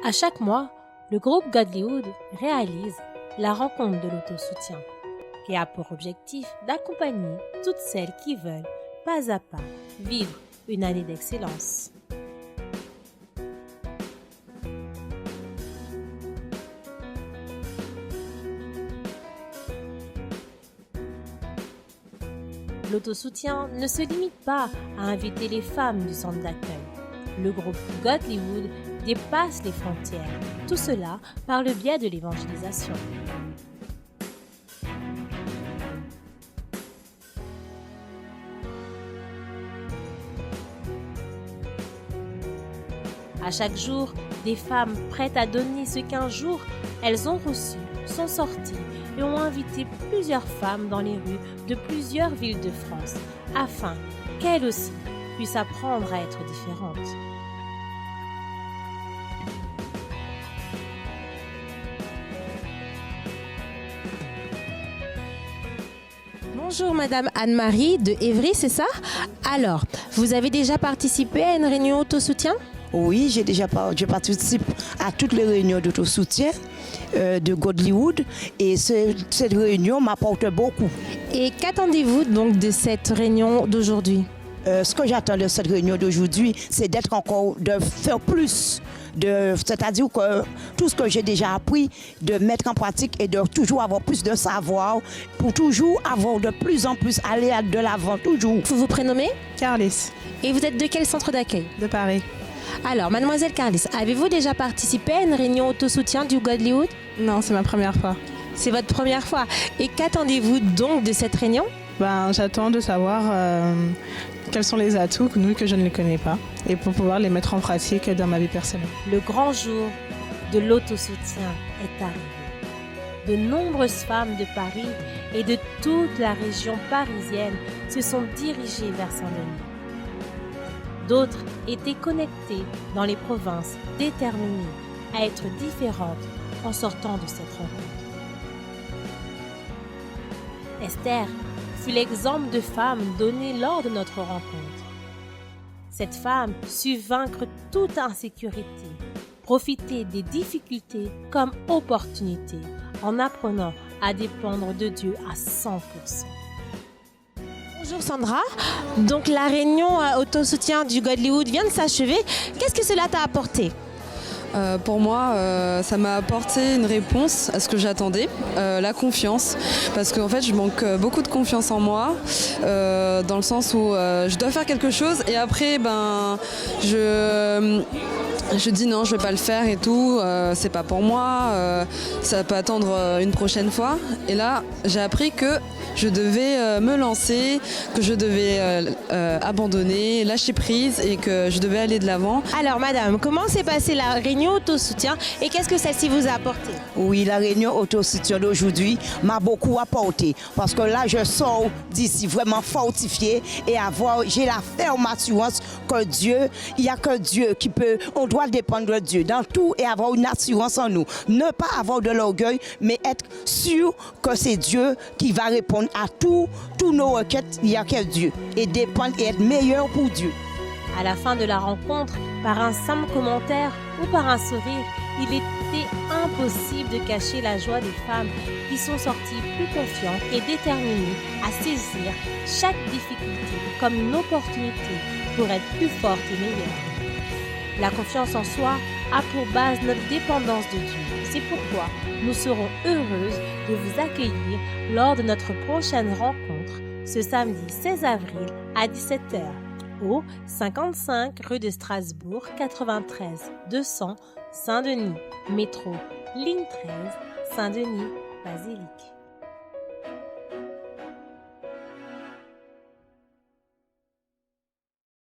À chaque mois, le groupe Godlywood réalise la rencontre de l'autosoutien, qui a pour objectif d'accompagner toutes celles qui veulent, pas à pas, vivre une année d'excellence. L'autosoutien ne se limite pas à inviter les femmes du centre d'accueil. Le groupe Godlywood dépasse les frontières, tout cela par le biais de l'évangélisation. À chaque jour, des femmes prêtes à donner ce qu'un jour elles ont reçu sont sorties et ont invité plusieurs femmes dans les rues de plusieurs villes de France, afin qu'elles aussi puissent apprendre à être différentes. Bonjour Madame Anne-Marie de Évry, c'est ça? Alors, vous avez déjà participé à une réunion autosoutien? Oui, je participe à toutes les réunions d'autosoutien de Godlywood et cette réunion m'apporte beaucoup. Et qu'attendez-vous donc de cette réunion d'aujourd'hui? Ce que j'attends de cette réunion d'aujourd'hui, c'est de faire plus. C'est-à-dire que tout ce que j'ai déjà appris, de mettre en pratique et de toujours avoir plus de savoir pour toujours avoir de plus en plus, aller de l'avant, toujours. Vous vous prénommez? Carlis, Et vous êtes de quel centre d'accueil? de Paris. Alors, mademoiselle Carlis, avez-vous déjà participé à une réunion autosoutien du Godlywood? Non, c'est ma première fois. C'est votre première fois. Et qu'attendez-vous donc de cette réunion? J'attends de savoir quels sont les atouts que je ne les connais pas et pour pouvoir les mettre en pratique dans ma vie personnelle. Le grand jour de l'autosoutien est arrivé. De nombreuses femmes de Paris et de toute la région parisienne se sont dirigées vers Saint-Denis. D'autres étaient connectées dans les provinces, déterminées à être différentes en sortant de cette rencontre. Esther fut l'exemple de femme donné lors de notre rencontre. Cette femme sut vaincre toute insécurité, profiter des difficultés comme opportunité, en apprenant à dépendre de Dieu à 100%. Bonjour Sandra, donc la réunion autosoutien du Godlywood vient de s'achever. Qu'est-ce que cela t'a apporté? Pour moi, ça m'a apporté une réponse à ce que j'attendais, la confiance, parce qu'en fait je manque beaucoup de confiance en moi, dans le sens où je dois faire quelque chose et après je dis non, je vais pas le faire et tout, c'est pas pour moi, ça peut attendre une prochaine fois. Et là, j'ai appris que je devais me lancer, que je devais abandonner, lâcher prise et que je devais aller de l'avant. Alors madame, comment s'est passée la réunion autosoutien et qu'est-ce que celle-ci vous a apporté? Oui, la réunion autosoutien d'aujourd'hui m'a beaucoup apporté parce que là, je sors d'ici vraiment fortifiée et j'ai la ferme assurance que Dieu, il n'y a que Dieu qui peut, on doit dépendre de Dieu dans tout et avoir une assurance en nous. Ne pas avoir de l'orgueil, mais être sûr que c'est Dieu qui va répondre à tous nos requêtes, il n'y a que Dieu. Et dépendre et être meilleur pour Dieu. À la fin de la rencontre, par un simple commentaire ou par un sourire, il était impossible de cacher la joie des femmes qui sont sorties plus confiantes et déterminées à saisir chaque difficulté comme une opportunité pour être plus fortes et meilleures. La confiance en soi a pour base notre dépendance de Dieu. C'est pourquoi nous serons heureuses de vous accueillir lors de notre prochaine rencontre ce samedi 16 avril à 17h au 55 rue de Strasbourg 93 200 Saint-Denis, métro, ligne 13, Saint-Denis, Basilique.